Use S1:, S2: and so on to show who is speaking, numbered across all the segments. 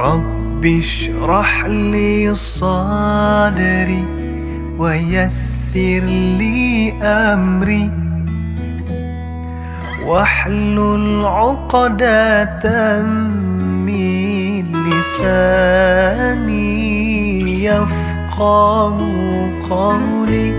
S1: رب اشرح لي صدري ويسر لي أمري واحلل عقدة من لساني يفقه قولي.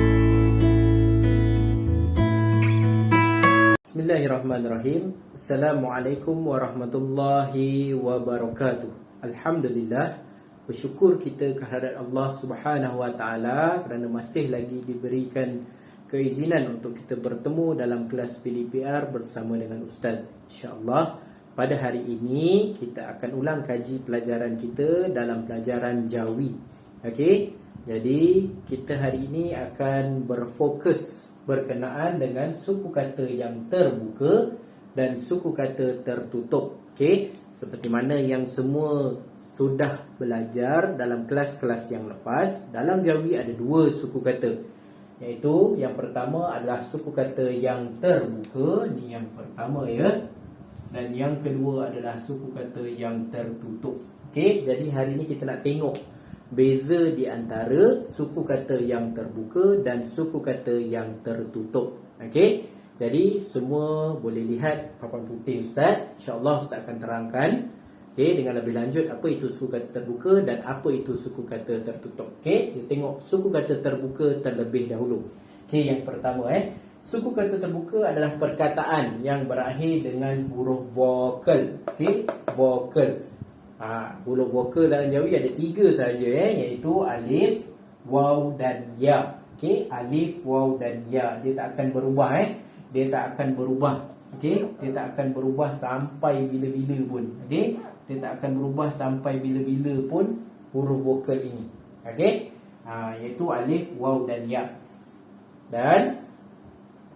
S2: Bismillahirrahmanirrahim. Assalamualaikum warahmatullahi wabarakatuh. Alhamdulillah, bersyukur kita kehadirat Allah Subhanahu wa taala kerana masih lagi diberikan keizinan untuk kita bertemu dalam kelas PDPR bersama dengan Ustaz. InsyaAllah pada hari ini kita akan ulang kaji pelajaran kita dalam pelajaran Jawi. Okey, jadi kita hari ini akan berfokus berkenaan dengan suku kata yang terbuka dan suku kata tertutup. Okey, seperti mana yang semua sudah belajar dalam kelas-kelas yang lepas, dalam Jawi ada dua suku kata, iaitu yang pertama adalah suku kata yang terbuka, ni yang pertama ya, dan yang kedua adalah suku kata yang tertutup. Okey, jadi hari ini kita nak tengok beza di antara suku kata yang terbuka dan suku kata yang tertutup. Okey, jadi semua boleh lihat papan putih Ustaz. InsyaAllah Ustaz akan terangkan dengan lebih lanjut apa itu suku kata terbuka dan apa itu suku kata tertutup. Okey, kita tengok suku kata terbuka terlebih dahulu. Okey, yang pertama suku kata terbuka adalah perkataan yang berakhir dengan huruf vokal. Okey, vokal. Huruf vokal dalam Jawi ada 3 saja iaitu alif, waw dan ya. Okey, alif, waw dan ya. Dia tak akan berubah Dia tak akan berubah. Okey, dia tak akan berubah sampai bila-bila pun. Okey, dia tak akan berubah sampai bila-bila pun huruf vokal ini. Okey, iaitu alif, waw dan ya. Dan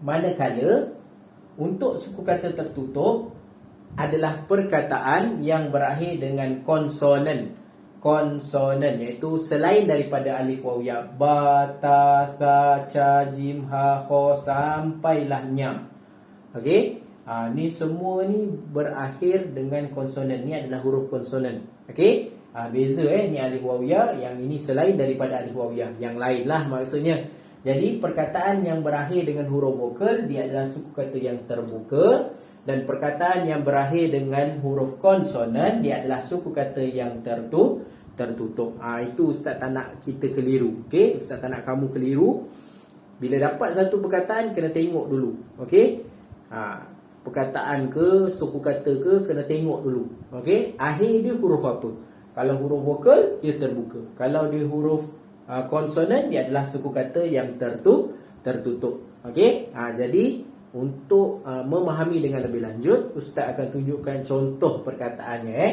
S2: manakala untuk suku kata tertutup adalah perkataan yang berakhir dengan konsonan. Konsonan iaitu selain daripada alif, waw, ya, ba, ta, tha, ca, jim, ha, kho sampailah nya. Okey, ni semua ni berakhir dengan konsonan. Ni adalah huruf konsonan. Okey, beza ni alif, waw, ya, yang ini selain daripada alif, waw, ya, yang lain lah maksudnya. Jadi perkataan yang berakhir dengan huruf vokal dia adalah suku kata yang terbuka, dan perkataan yang berakhir dengan huruf konsonan dia adalah suku kata yang tertutup. Itu Ustaz tak nak kita keliru. Okey, Ustaz tak nak kamu keliru. Bila dapat satu perkataan kena tengok dulu. Okey, perkataan ke, suku kata ke, kena tengok dulu. Okey, akhir dia huruf apa. Kalau huruf vokal dia terbuka, kalau dia huruf konsonan dia adalah suku kata yang tertutup. Okey, jadi untuk memahami dengan lebih lanjut, Ustaz akan tunjukkan contoh perkataannya.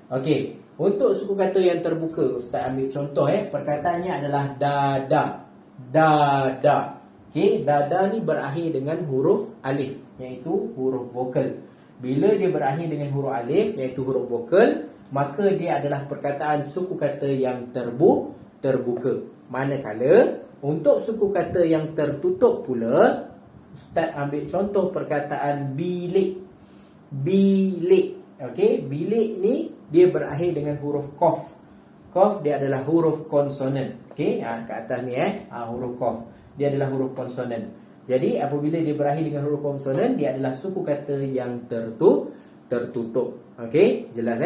S2: Okey, untuk suku kata yang terbuka, Ustaz ambil contoh. Perkataannya adalah dada. Dada. Okey, dada ni berakhir dengan huruf alif, iaitu huruf vokal. Bila dia berakhir dengan huruf alif, iaitu huruf vokal, maka dia adalah perkataan suku kata yang terbuka. Manakala untuk suku kata yang tertutup pula, Ustaz ambil contoh perkataan bilik. Bilik. Okey, bilik ni dia berakhir dengan huruf qaf. Qaf dia adalah huruf konsonan. Okey, kat atas ni huruf qaf. Dia adalah huruf konsonan. Jadi apabila dia berakhir dengan huruf konsonan, dia adalah suku kata yang tertutup. Okey, jelas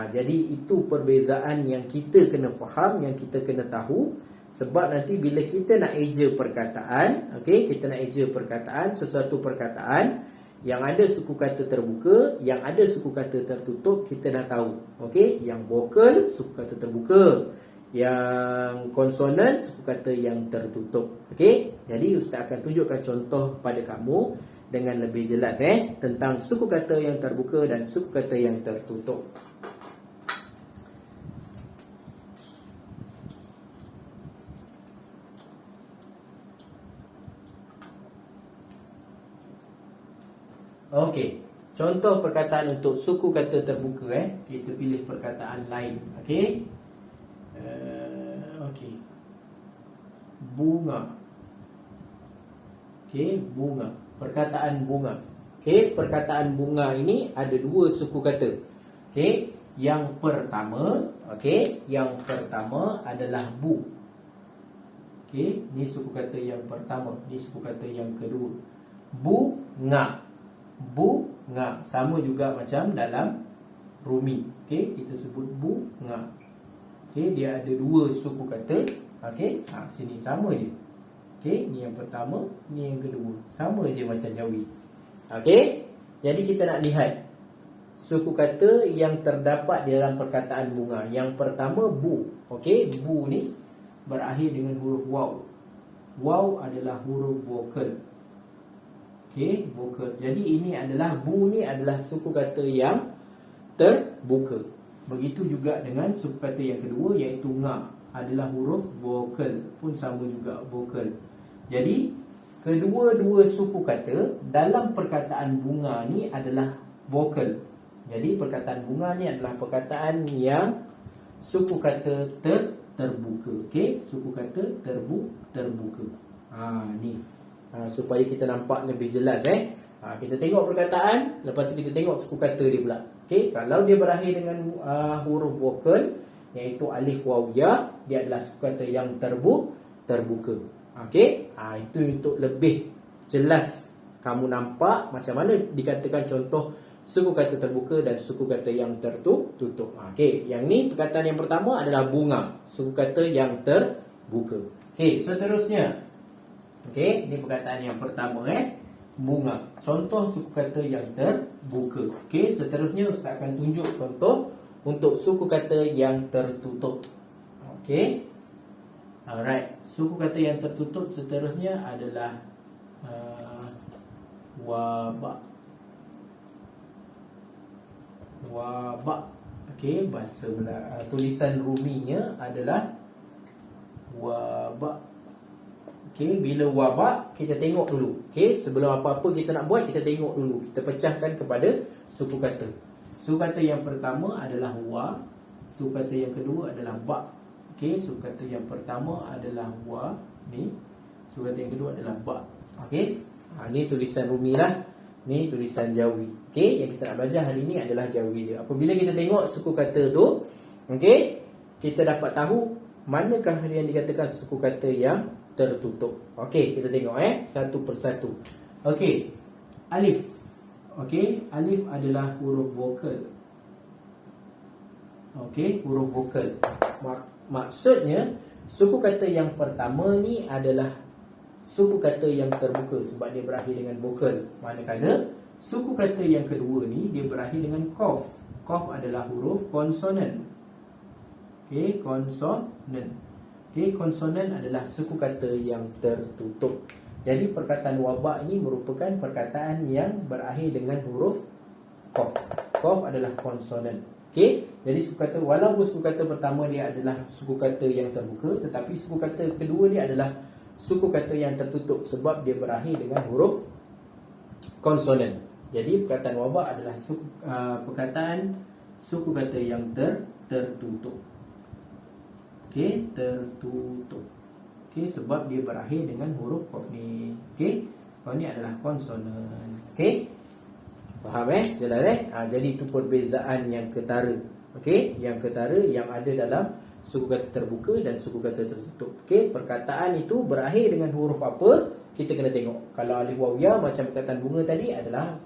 S2: jadi itu perbezaan yang kita kena faham, yang kita kena tahu. Sebab nanti bila kita nak eja perkataan, okey, kita nak eja perkataan, sesuatu perkataan yang ada suku kata terbuka, yang ada suku kata tertutup, kita dah tahu. Okey, yang vokal suku kata terbuka, yang konsonan suku kata yang tertutup. Okey, jadi Ustaz akan tunjukkan contoh pada kamu dengan lebih jelas tentang suku kata yang terbuka dan suku kata yang tertutup. Okey, contoh perkataan untuk suku kata terbuka kita pilih perkataan lain. Okey. Okey. Bunga. Okey, bunga. Perkataan bunga. Okey, perkataan bunga ini ada dua suku kata. Okey, Yang pertama, okey, yang pertama adalah bu. Okey, ni suku kata yang pertama, ni suku kata yang kedua. Bunga. Bunga. Sama juga macam dalam Rumi. Okey, kita sebut bunga. Okey, dia ada dua suku kata. Okey, sini sama je. Okey, ni yang pertama, ni yang kedua. Sama je macam Jawi. Okey, jadi kita nak lihat suku kata yang terdapat di dalam perkataan bunga. Yang pertama bu. Okey, bu ni berakhir dengan huruf waw. Waw adalah huruf vokal. Okey, vokal. Jadi ini adalah bu ni adalah suku kata yang terbuka. Begitu juga dengan suku kata yang kedua iaitu nga, adalah huruf vokal, pun sama juga vokal. Jadi kedua-dua suku kata dalam perkataan bunga ni adalah vokal. Jadi perkataan bunga ni adalah perkataan yang suku kata terbuka. Okey, suku kata terbuka. Ni. Supaya kita nampak lebih jelas kita tengok perkataan, lepas tu kita tengok suku kata dia pula. Okey, kalau dia berakhir dengan huruf vokal iaitu alif waw ya, dia adalah suku kata yang terbuka. Okey, itu untuk lebih jelas kamu nampak macam mana dikatakan contoh suku kata terbuka dan suku kata yang tertutup. Okey, yang ni perkataan yang pertama adalah bunga, suku kata yang terbuka. Okey, seterusnya. Okey, ni perkataan yang pertama bunga. Contoh suku kata yang terbuka. Okey, seterusnya Ustaz akan tunjuk contoh untuk suku kata yang tertutup. Okey. Alright, suku kata yang tertutup seterusnya adalah wabak. Wabak. Okey, bahasa tulisan Ruminya adalah wabak. Okey, bila wabak kita tengok dulu. Okey, sebelum apa-apa kita nak buat kita tengok dulu. Kita pecahkan kepada suku kata. Suku kata yang pertama adalah wa, suku kata yang kedua adalah ba. Okey, suku kata yang pertama adalah wa ni, suku kata yang kedua adalah ba. Okey. Ni tulisan Rumi lah. Ni tulisan Jawi. Okey, yang kita nak belajar hari ni adalah Jawi dia. Apabila kita tengok suku kata tu, okey, kita dapat tahu manakah yang dikatakan suku kata yang tertutup. Okey, kita tengok satu persatu. Okey, alif. Okey, alif adalah huruf vokal. Okey, huruf vokal. Maksudnya suku kata yang pertama ni adalah suku kata yang terbuka sebab dia berakhir dengan vokal. Manakala suku kata yang kedua ni dia berakhir dengan qaf. Qaf adalah huruf konsonan. Okey, konsonan. Okey, konsonan adalah suku kata yang tertutup. Jadi perkataan wabak ini merupakan perkataan yang berakhir dengan huruf qaf. Qaf adalah konsonan. Okey, jadi suku kata, walaupun suku kata pertama dia adalah suku kata yang terbuka, tetapi suku kata kedua dia adalah suku kata yang tertutup sebab dia berakhir dengan huruf konsonan. Jadi perkataan wabak adalah perkataan suku kata yang tertutup. Okey, tertutup. Okey, sebab dia berakhir dengan huruf qaf ni. Okey, qaf ni adalah konsonan. Okey, faham jelas jadi itu perbezaan yang ketara. Okey, yang ketara yang ada dalam suku kata terbuka dan suku kata tertutup. Okey, perkataan itu berakhir dengan huruf apa? Kita kena tengok. Kalau alif waw ya macam perkataan bunga tadi adalah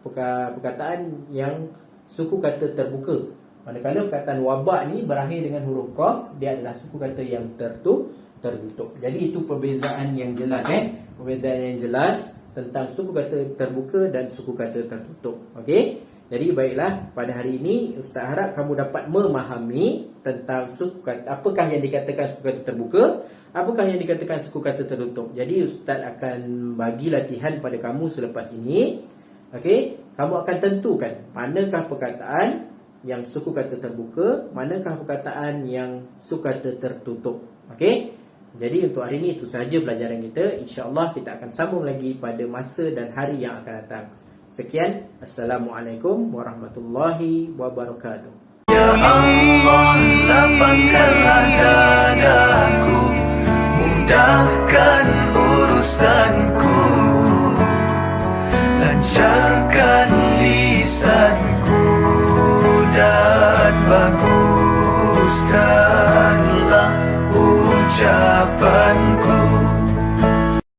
S2: perkataan yang suku kata terbuka. Manakala perkataan wabak ni berakhir dengan huruf qaf, dia adalah suku kata yang tertutup. Jadi itu perbezaan yang jelas perbezaan yang jelas tentang suku kata terbuka dan suku kata tertutup. Okey. Jadi baiklah, pada hari ini Ustaz harap kamu dapat memahami tentang suku kata, apakah yang dikatakan suku kata terbuka, apakah yang dikatakan suku kata tertutup. Jadi Ustaz akan bagi latihan pada kamu selepas ini. Okey, kamu akan tentukan manakah perkataan yang suku kata terbuka, manakah perkataan yang suku kata tertutup. Okey. Jadi untuk hari ini itu sahaja pelajaran kita. InsyaAllah kita akan sambung lagi pada masa dan hari yang akan datang. Sekian. Assalamualaikum warahmatullahi wabarakatuh.
S1: Ya Allah, lapangkanlah dadaku, mudahkan urusanku, lancarkan lisanku dan Dengarkanlah ucapan